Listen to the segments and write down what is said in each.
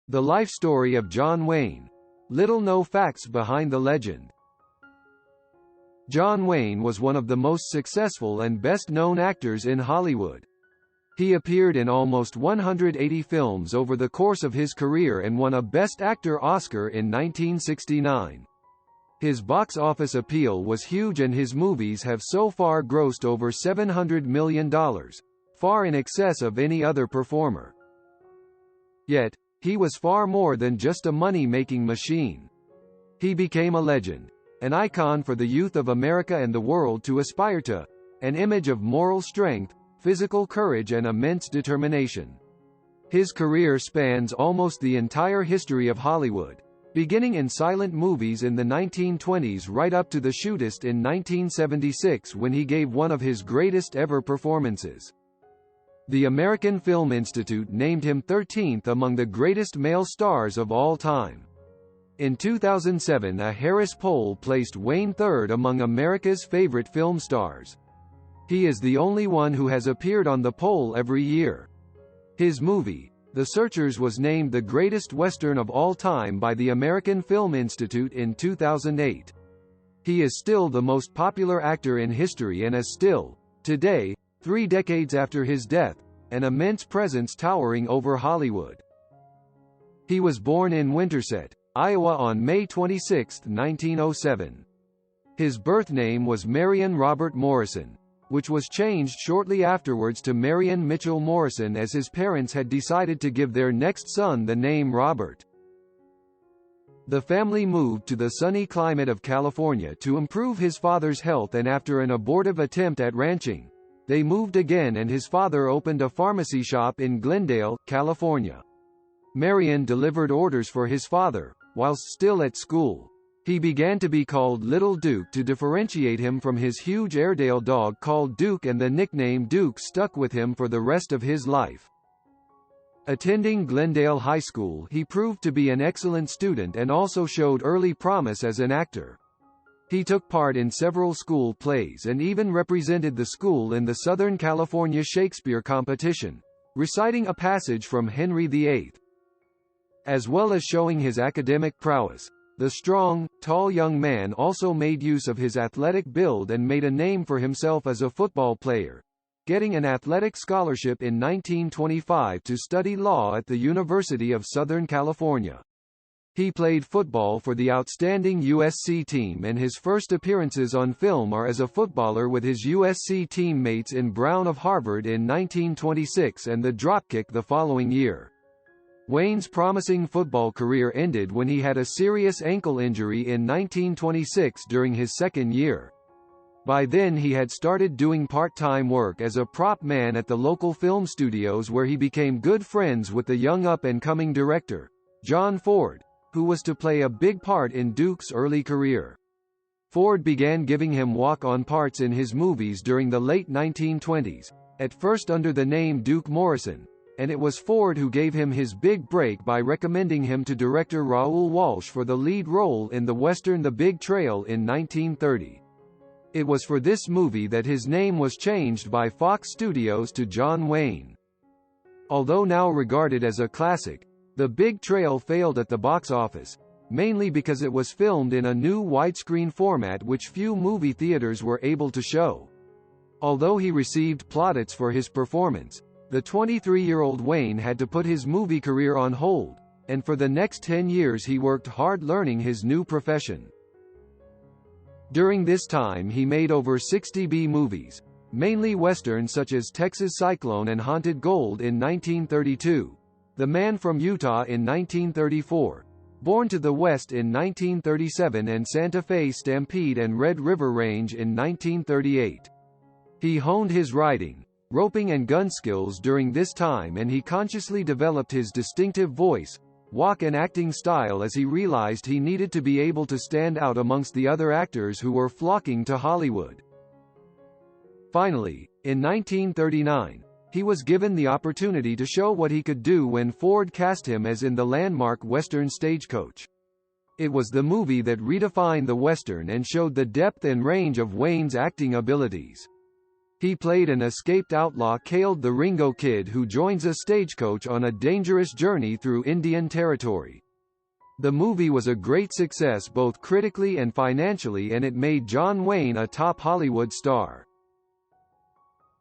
The life story of John Wayne. Little known facts behind the legend. John Wayne was one of the most successful and best-known actors in Hollywood. He appeared in almost 180 films over the course of his career and won a Best Actor Oscar in 1969. His box office appeal was huge and his movies have so far grossed over $700 million, far in excess of any other performer. Yet, he was far more than just a money-making machine. He became a legend, an icon for the youth of America and the world to aspire to, an image of moral strength, physical courage and immense determination. His career spans almost the entire history of Hollywood, beginning in silent movies in the 1920s right up to The Shootist in 1976 when he gave one of his greatest ever performances. The American Film Institute named him 13th among the greatest male stars of all time. In 2007, a Harris poll placed Wayne third among America's favorite film stars. He is the only one who has appeared on the poll every year. His movie, The Searchers, was named the greatest Western of all time by the American Film Institute in 2008. He is still the most popular actor in history and is still, today, 3 decades after his death, an immense presence towering over Hollywood. He was born in Winterset, Iowa on May 26, 1907. His birth name was Marion Robert Morrison, which was changed shortly afterwards to Marion Mitchell Morrison as his parents had decided to give their next son the name Robert. The family moved to the sunny climate of California to improve his father's health, and after an abortive attempt at ranching, they moved again and his father opened a pharmacy shop in Glendale, California. Marion delivered orders for his father, whilst still at school. He began to be called Little Duke to differentiate him from his huge Airedale dog called Duke, and the nickname Duke stuck with him for the rest of his life. Attending Glendale High School, he proved to be an excellent student and also showed early promise as an actor. He took part in several school plays and even represented the school in the Southern California Shakespeare competition, reciting a passage from Henry VIII. As well as showing his academic prowess, the strong, tall young man also made use of his athletic build and made a name for himself as a football player, getting an athletic scholarship in 1925 to study law at the University of Southern California. He played football for the outstanding USC team, and his first appearances on film are as a footballer with his USC teammates in Brown of Harvard in 1926 and the Dropkick the following year. Wayne's promising football career ended when he had a serious ankle injury in 1926 during his second year. By then he had started doing part-time work as a prop man at the local film studios, where he became good friends with the young up-and-coming director, John Ford, who was to play a big part in Duke's early career. Ford began giving him walk-on parts in his movies during the late 1920s, at first under the name Duke Morrison, and it was Ford who gave him his big break by recommending him to director Raoul Walsh for the lead role in the western The Big Trail in 1930. It was for this movie that his name was changed by Fox Studios to John Wayne. Although now regarded as a classic, The Big Trail failed at the box office, mainly because it was filmed in a new widescreen format which few movie theaters were able to show. Although he received plaudits for his performance, the 23-year-old Wayne had to put his movie career on hold, and for the next 10 years he worked hard learning his new profession. During this time he made over 60 B-movies, mainly westerns such as Texas Cyclone and Haunted Gold in 1932, The Man from Utah in 1934, Born to the West in 1937, and Santa Fe Stampede and Red River Range in 1938. He honed his writing, roping and gun skills during this time, and he consciously developed his distinctive voice, walk and acting style as he realized he needed to be able to stand out amongst the other actors who were flocking to Hollywood. Finally, in 1939, he was given the opportunity to show what he could do when Ford cast him as in the landmark Western Stagecoach. It was the movie that redefined the Western and showed the depth and range of Wayne's acting abilities. He played an escaped outlaw called the Ringo Kid who joins a stagecoach on a dangerous journey through Indian Territory. The movie was a great success both critically and financially, and it made John Wayne a top Hollywood star.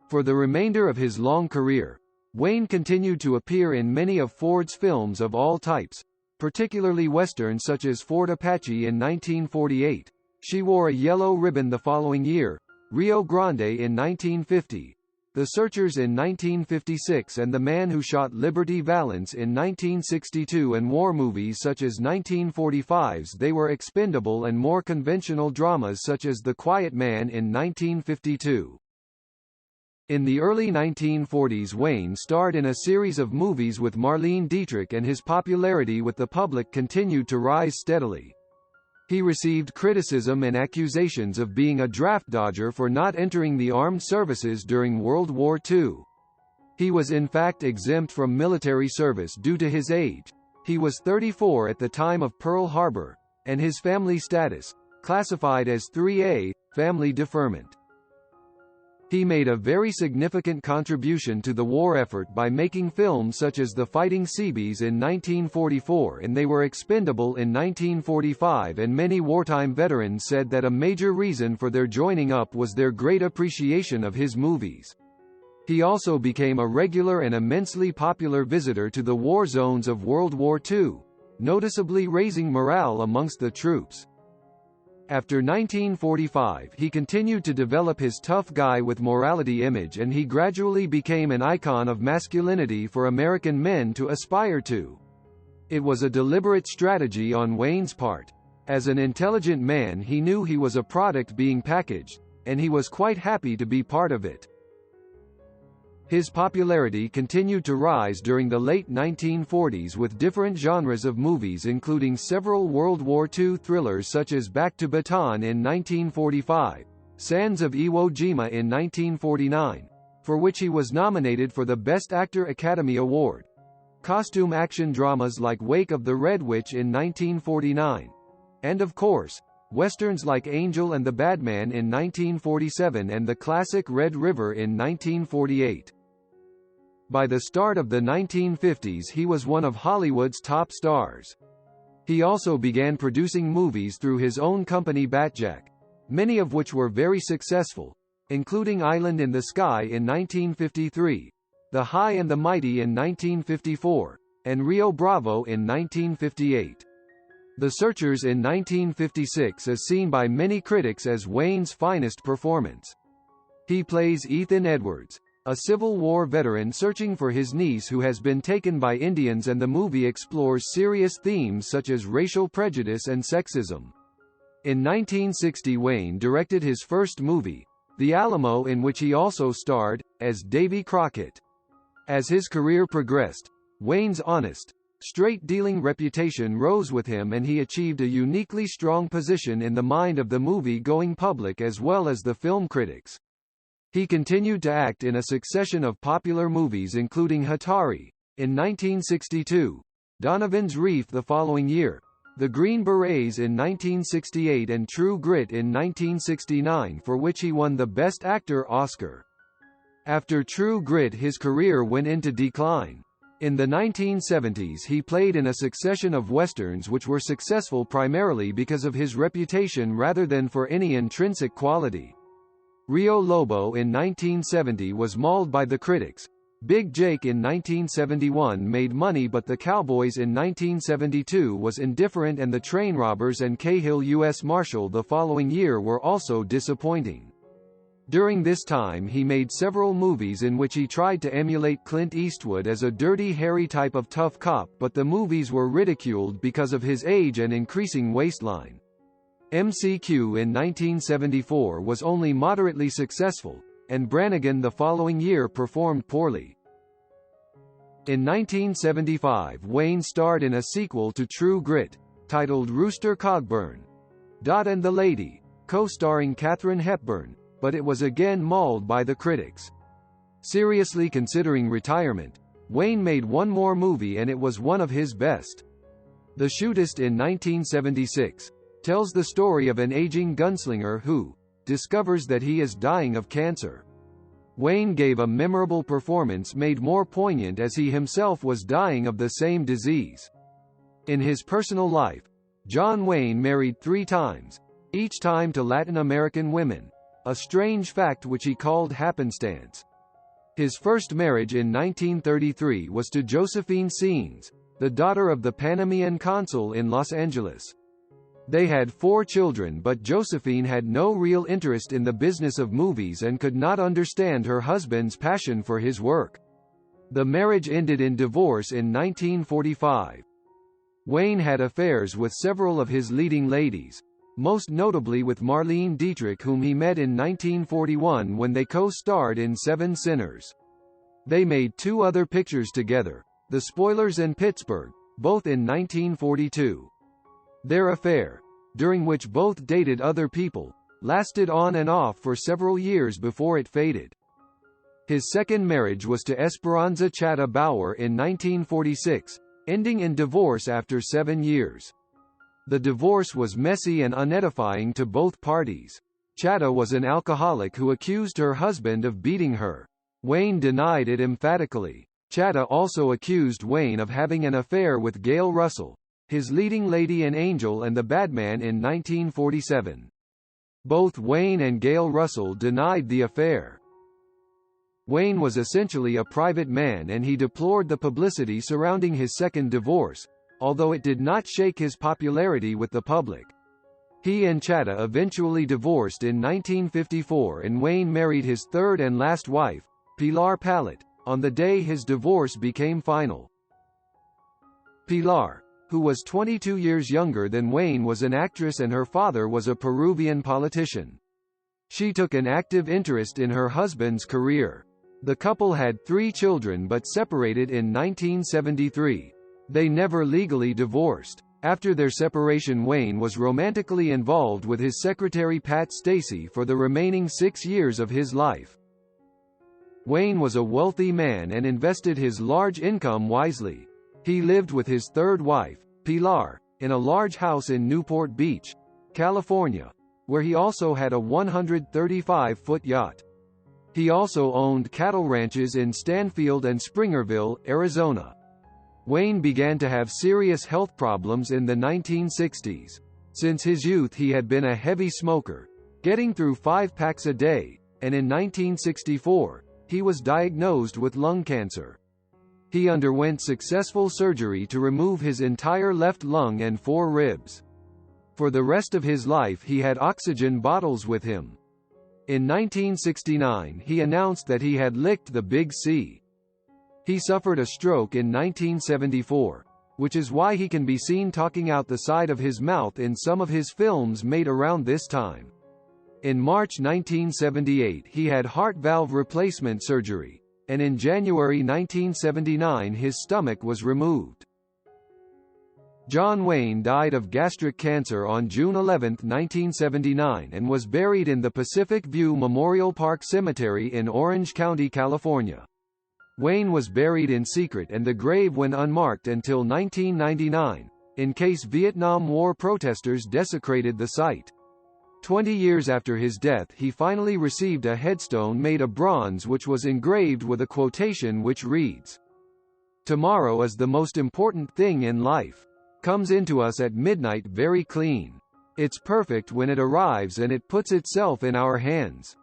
For the remainder of his long career, Wayne continued to appear in many of Ford's films of all types, particularly westerns such as Fort Apache in 1948, She Wore a Yellow Ribbon the following year, Rio Grande in 1950, The Searchers in 1956, and The Man Who Shot Liberty Valance in 1962, and war movies such as 1945's They Were Expendable and more conventional dramas such as The Quiet Man in 1952. In the early 1940s, Wayne starred in a series of movies with Marlene Dietrich, and his popularity with the public continued to rise steadily. He received criticism and accusations of being a draft dodger for not entering the armed services during World War II. He was in fact exempt from military service due to his age. He was 34 at the time of Pearl Harbor, and his family status, classified as 3A, family deferment. He made a very significant contribution to the war effort by making films such as The Fighting Seabees in 1944 and They Were Expendable in 1945, and many wartime veterans said that a major reason for their joining up was their great appreciation of his movies. He also became a regular and immensely popular visitor to the war zones of World War II, noticeably raising morale amongst the troops. After 1945, he continued to develop his tough guy with morality image, and he gradually became an icon of masculinity for American men to aspire to. It was a deliberate strategy on Wayne's part. As an intelligent man, he knew he was a product being packaged, and he was quite happy to be part of it. His popularity continued to rise during the late 1940s with different genres of movies, including several World War II thrillers such as Back to Bataan in 1945, Sands of Iwo Jima in 1949, for which he was nominated for the Best Actor Academy Award, costume action dramas like Wake of the Red Witch in 1949, and of course, westerns like Angel and the Badman in 1947 and the classic Red River in 1948. By the start of the 1950s, he was one of Hollywood's top stars. He also began producing movies through his own company Batjack, many of which were very successful, including Island in the Sky in 1953, The High and the Mighty in 1954, and Rio Bravo in 1958. The Searchers in 1956 is seen by many critics as Wayne's finest performance. He plays Ethan Edwards, a Civil War veteran searching for his niece who has been taken by Indians, and the movie explores serious themes such as racial prejudice and sexism. In 1960, Wayne directed his first movie, The Alamo, in which he also starred as Davy Crockett. As his career progressed, Wayne's honest, straight-dealing reputation rose with him, and he achieved a uniquely strong position in the mind of the movie-going public as well as the film critics. He continued to act in a succession of popular movies including Hatari in 1962, Donovan's Reef the following year, The Green Berets in 1968, and True Grit in 1969, for which he won the Best Actor Oscar. After True Grit, his career went into decline. In the 1970s, he played in a succession of westerns which were successful primarily because of his reputation rather than for any intrinsic quality. Rio Lobo in 1970 was mauled by the critics. Big Jake in 1971 made money, but The Cowboys in 1972 was indifferent, and The Train Robbers and Cahill U.S. Marshal the following year were also disappointing. During this time, he made several movies in which he tried to emulate Clint Eastwood as a dirty, hairy type of tough cop, but the movies were ridiculed because of his age and increasing waistline. MCQ in 1974 was only moderately successful, and Brannigan the following year performed poorly. In 1975, Wayne starred in a sequel to True Grit, titled Rooster Cogburn, Dot and the Lady, co-starring Katharine Hepburn, but it was again mauled by the critics. Seriously considering retirement, Wayne made one more movie, and it was one of his best. The Shootist in 1976 tells the story of an aging gunslinger who discovers that he is dying of cancer. Wayne gave a memorable performance made more poignant as he himself was dying of the same disease. In his personal life, John Wayne married 3 times, each time to Latin American women, a strange fact which he called happenstance. His first marriage in 1933 was to Josephine Scenes, the daughter of the Panamanian consul in Los Angeles. They had 4 children, but Josephine had no real interest in the business of movies and could not understand her husband's passion for his work. The marriage ended in divorce in 1945. Wayne had affairs with several of his leading ladies, most notably with Marlene Dietrich, whom he met in 1941 when they co-starred in 7 Sinners. They made 2 other pictures together, The Spoilers and Pittsburgh, both in 1942. Their affair, during which both dated other people, lasted on and off for several years before it faded. His second marriage was to Esperanza Chata Bauer in 1946, ending in divorce after 7 years. The divorce was messy and unedifying to both parties. Chata was an alcoholic who accused her husband of beating her. Wayne denied it emphatically. Chata also accused Wayne of having an affair with Gail Russell, his leading lady in Angel and the Badman in 1947. Both Wayne and Gail Russell denied the affair. Wayne was essentially a private man and he deplored the publicity surrounding his second divorce, although it did not shake his popularity with the public. He and Chata eventually divorced in 1954 and Wayne married his third and last wife, Pilar Pallet, on the day his divorce became final. Pilar, who was 22 years younger than Wayne, was an actress and her father was a Peruvian politician. She took an active interest in her husband's career. The couple had 3 children but separated in 1973. They never legally divorced. After their separation, Wayne was romantically involved with his secretary Pat Stacey for the remaining 6 years of his life. Wayne was a wealthy man and invested his large income wisely. He lived with his third wife, Pilar, in a large house in Newport Beach, California, where he also had a 135-foot yacht. He also owned cattle ranches in Stanfield and Springerville, Arizona. Wayne began to have serious health problems in the 1960s. Since his youth he had been a heavy smoker, getting through 5 packs a day, and in 1964, he was diagnosed with lung cancer. He underwent successful surgery to remove his entire left lung and 4 ribs. For the rest of his life he had oxygen bottles with him. In 1969 he announced that he had licked the Big C. He suffered a stroke in 1974, which is why he can be seen talking out the side of his mouth in some of his films made around this time. In March 1978 he had heart valve replacement surgery, and in January 1979 his stomach was removed. John Wayne died of gastric cancer on June 11, 1979 and was buried in the Pacific View Memorial Park Cemetery in Orange County, California. Wayne was buried in secret and the grave went unmarked until 1999, in case Vietnam War protesters desecrated the site. 20 years after his death he finally received a headstone made of bronze which was engraved with a quotation which reads, "Tomorrow is the most important thing in life. Comes into us at midnight very clean. It's perfect when it arrives and it puts itself in our hands.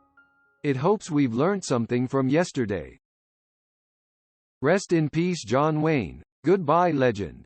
It hopes we've learnt something from yesterday." Rest in peace, John Wayne. Goodbye, legend.